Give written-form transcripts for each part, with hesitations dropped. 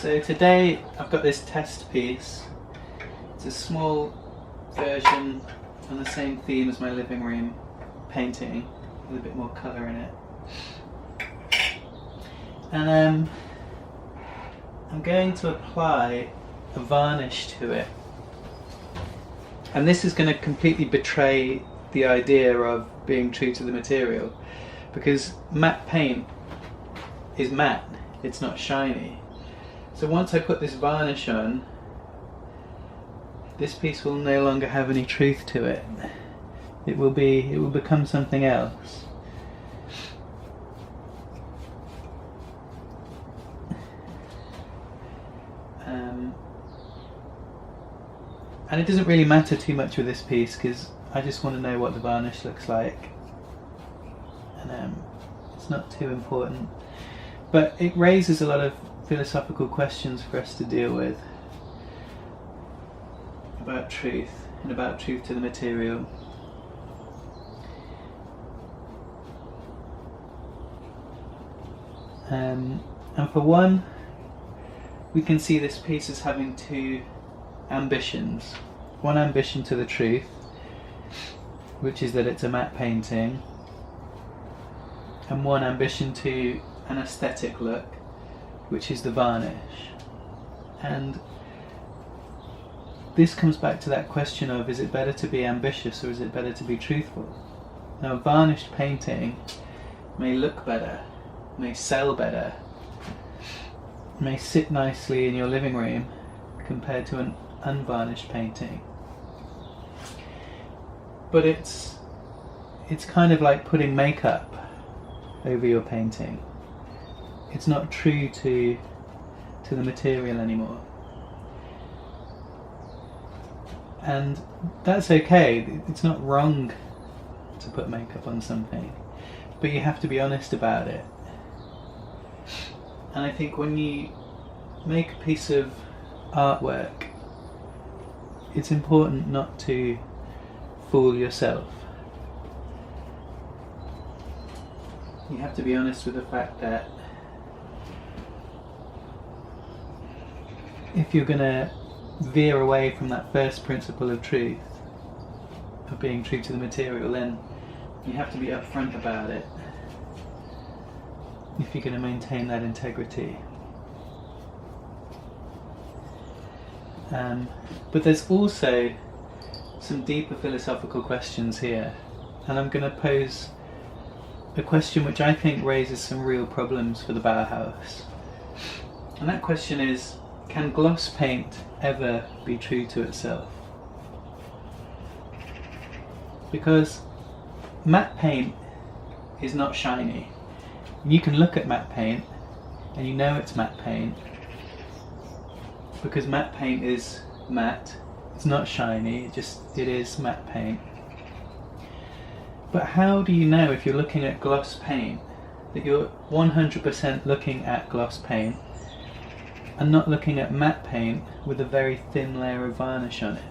So today I've got this test piece. It's a small version on the same theme as my living room painting with a bit more colour in it. And I'm going to apply a varnish to it. And this is going to completely betray the idea of being true to the material, because matte paint is matte, it's not shiny. So once I put this varnish on, this piece will no longer have any truth to it. It will become something else. And it doesn't really matter too much with this piece because I just want to know what the varnish looks like, and it's not too important. But it raises a lot of philosophical questions for us to deal with about truth and about truth to the material. And for one, we can see this piece as having two ambitions. One ambition to the truth, which is that it's a matte painting, and one ambition to an aesthetic look, which is the varnish. And this comes back to that question of, is it better to be ambitious or is it better to be truthful? Now, a varnished painting may look better, may sell better, may sit nicely in your living room compared to an unvarnished painting. But it's kind of like putting makeup over your painting. It's not true to the material anymore. And that's okay. It's not wrong to put makeup on something, but you have to be honest about it. And I think when you make a piece of artwork, it's important not to fool yourself. You have to be honest with the fact that if you're going to veer away from that first principle of truth, of being true to the material, then you have to be upfront about it if you're going to maintain that integrity. But there's also some deeper philosophical questions here, and I'm going to pose a question which I think raises some real problems for the Bauhaus. And that question is, can gloss paint ever be true to itself? Because matte paint is not shiny. You can look at matte paint and you know it's matte paint, because matte paint is matte, it's not shiny, it is matte paint. But how do you know, if you're looking at gloss paint, that you're 100% looking at gloss paint and not looking at matte paint with a very thin layer of varnish on it?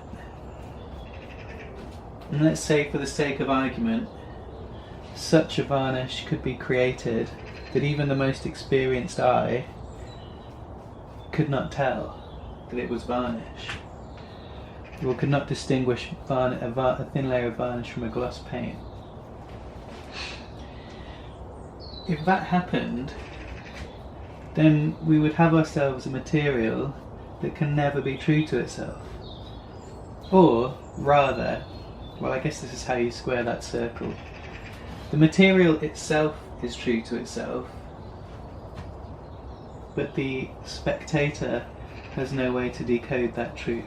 And let's say, for the sake of argument, such a varnish could be created that even the most experienced eye could not tell that it was varnish, or could not distinguish a thin layer of varnish from a gloss paint. If that happened, then we would have ourselves a material that can never be true to itself. Or rather, well, I guess this is how you square that circle. The material itself is true to itself, but the spectator has no way to decode that truth.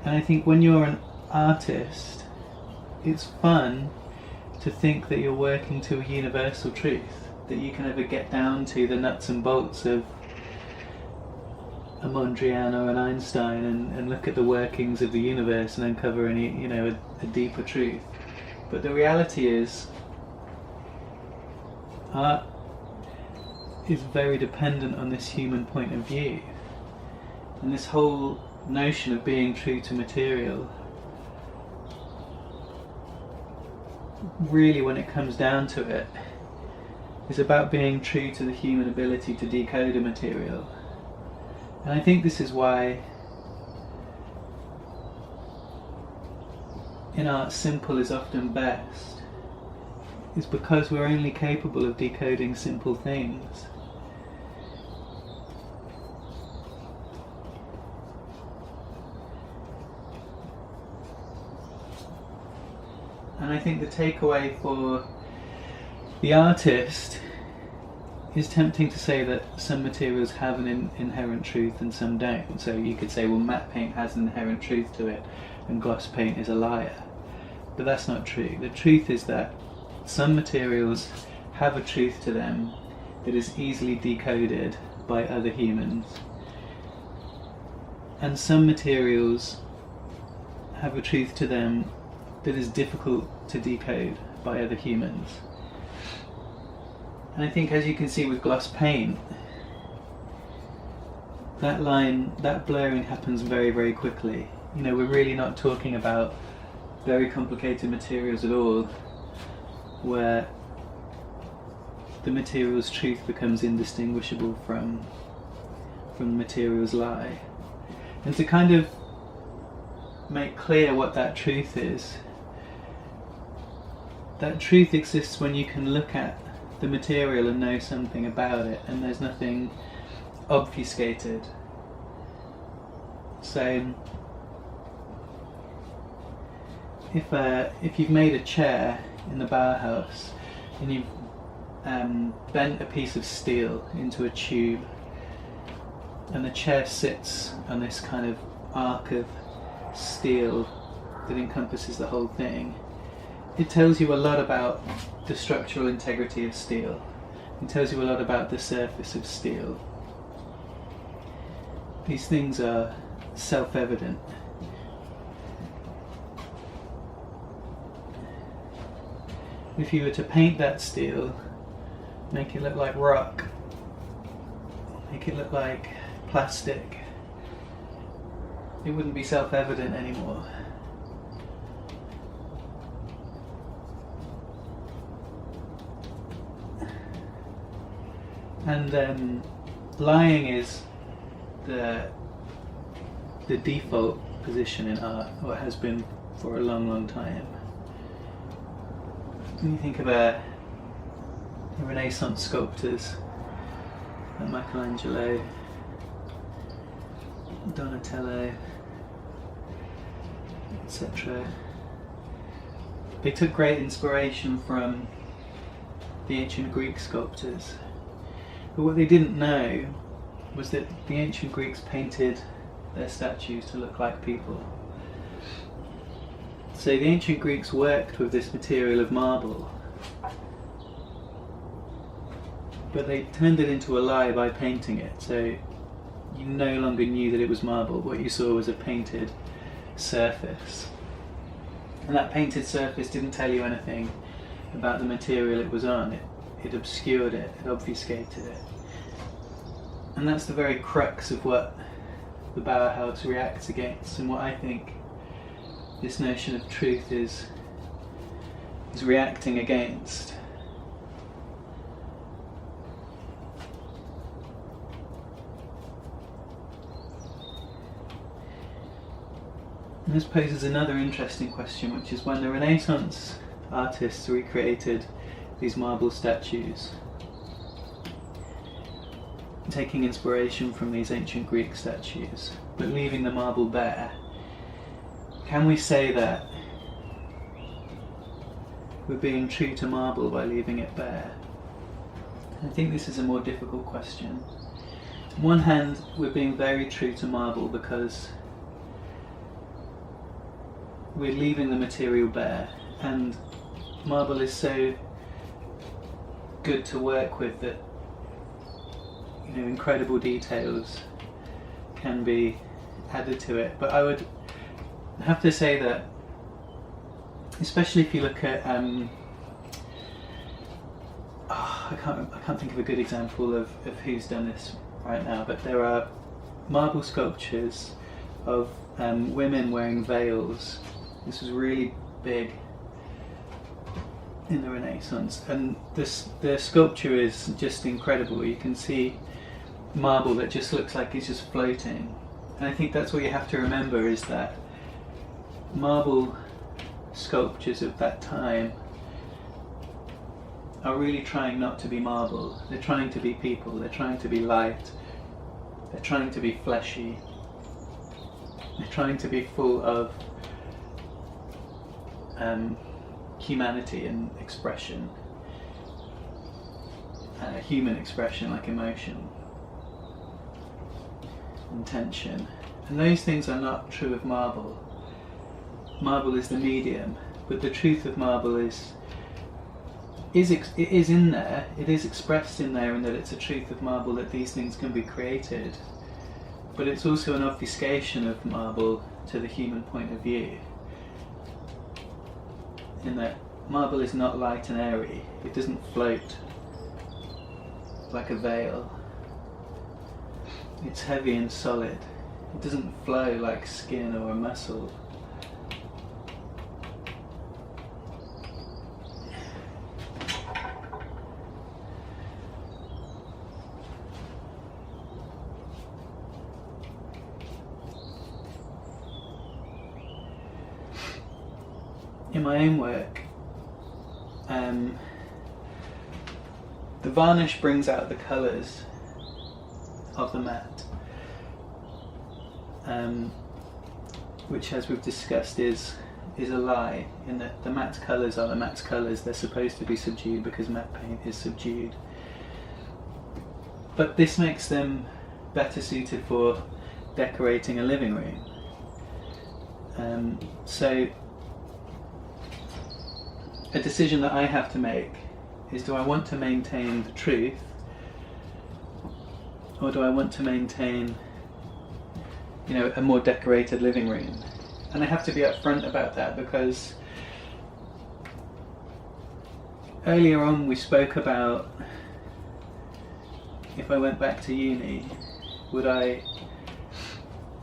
And I think when you're an artist, it's fun to think that you're working to a universal truth, that you can ever get down to the nuts and bolts of a Mondrian or an Einstein and look at the workings of the universe and uncover a deeper truth. But the reality is, art is very dependent on this human point of view, and this whole notion of being true to material, really, when it comes down to it, is about being true to the human ability to decode a material. And I think this is why in art simple is often best, is because we're only capable of decoding simple things. And I think the takeaway for the artist is tempting to say that some materials have an inherent truth and some don't. So you could say, well, matte paint has an inherent truth to it and gloss paint is a liar. But that's not true. The truth is that some materials have a truth to them that is easily decoded by other humans. And some materials have a truth to them that is difficult to decode by other humans. And I think, as you can see with gloss paint, that line, that blurring happens very, very quickly. You know, we're really not talking about very complicated materials at all, where the material's truth becomes indistinguishable from the material's lie. And to kind of make clear what that truth is, that truth exists when you can look at the material and know something about it, and there's nothing obfuscated. So if you've made a chair in the Bauhaus and you've bent a piece of steel into a tube, and the chair sits on this kind of arc of steel that encompasses the whole thing, it tells you a lot about the structural integrity of steel. It tells you a lot about the surface of steel. These things are self-evident. If you were to paint that steel, make it look like rock, make it look like plastic, it wouldn't be self-evident anymore. And lying is the default position in art, or has been for a long, long time. When you think of the Renaissance sculptors, like Michelangelo, Donatello, etc., they took great inspiration from the ancient Greek sculptors. But what they didn't know was that the ancient Greeks painted their statues to look like people. So the ancient Greeks worked with this material of marble, but they turned it into a lie by painting it. So you no longer knew that it was marble. What you saw was a painted surface. And that painted surface didn't tell you anything about the material it was on. It obscured it, it obfuscated it. And that's the very crux of what the Bauhaus reacts against, and what I think this notion of truth is reacting against. And this poses another interesting question, which is when the Renaissance artists recreated these marble statues, taking inspiration from these ancient Greek statues, but leaving the marble bare, can we say that we're being true to marble by leaving it bare? I think this is a more difficult question. On one hand, we're being very true to marble because we're leaving the material bare, and marble is so good to work with that, you know, incredible details can be added to it. But I would have to say that, especially if you look at I can't think of a good example of who's done this right now, but there are marble sculptures of women wearing veils. This was really big in the Renaissance, and the sculpture is just incredible. You can see marble that just looks like it's just floating, and I think that's what you have to remember, is that marble sculptures of that time are really trying not to be marble. They're trying to be people, they're trying to be light, they're trying to be fleshy, they're trying to be full of humanity and expression, human expression, like emotion, intention. And those things are not true of marble. Marble is the medium, but the truth of marble is in there, it is expressed in there, in that it's a truth of marble that these things can be created, but it's also an obfuscation of marble to the human point of view, in that marble is not light and airy. It doesn't float like a veil. It's heavy and solid. It doesn't flow like skin or a muscle. In my own work, the varnish brings out the colours of the matte, which, as we've discussed, is a lie, in that the matte colours are the matte's colours. They're supposed to be subdued because matte paint is subdued. But this makes them better suited for decorating a living room. So a decision that I have to make is, do I want to maintain the truth, or do I want to maintain, a more decorated living room? And I have to be upfront about that, because earlier on we spoke about, if I went back to uni, would I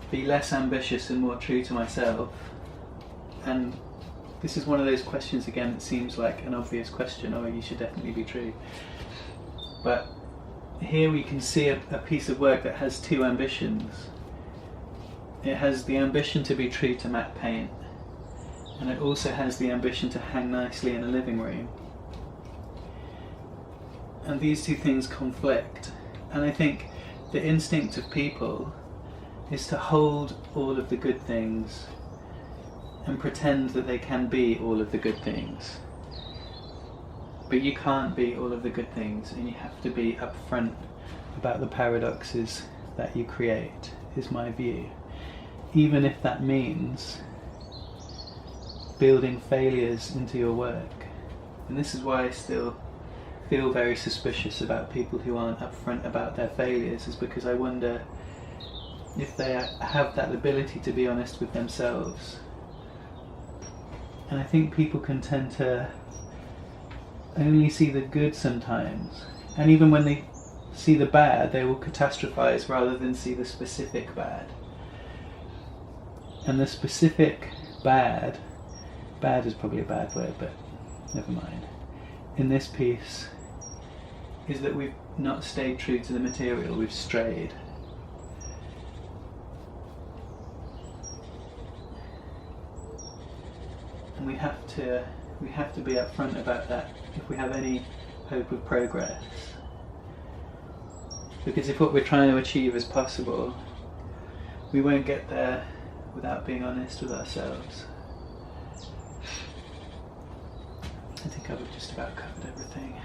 be less ambitious and more true to myself? And this is one of those questions, again, it seems like an obvious question, you should definitely be true. But here we can see a piece of work that has two ambitions. It has the ambition to be true to matte paint, and it also has the ambition to hang nicely in a living room. And these two things conflict. And I think the instinct of people is to hold all of the good things and pretend that they can be all of the good things. But you can't be all of the good things, and you have to be upfront about the paradoxes that you create, is my view. Even if that means building failures into your work. And this is why I still feel very suspicious about people who aren't upfront about their failures, is because I wonder if they have that ability to be honest with themselves. And I think people can tend to only see the good sometimes, and even when they see the bad, they will catastrophize rather than see the specific bad. And the specific bad is probably a bad word, but never mind, in this piece is that we've not stayed true to the material, we've strayed. And we have to be upfront about that if we have any hope of progress. Because if what we're trying to achieve is possible, we won't get there without being honest with ourselves. I think I've just about covered everything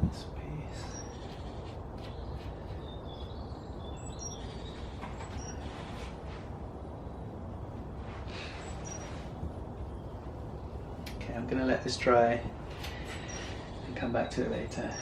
in this piece. Okay, I'm going to let this dry and come back to it later.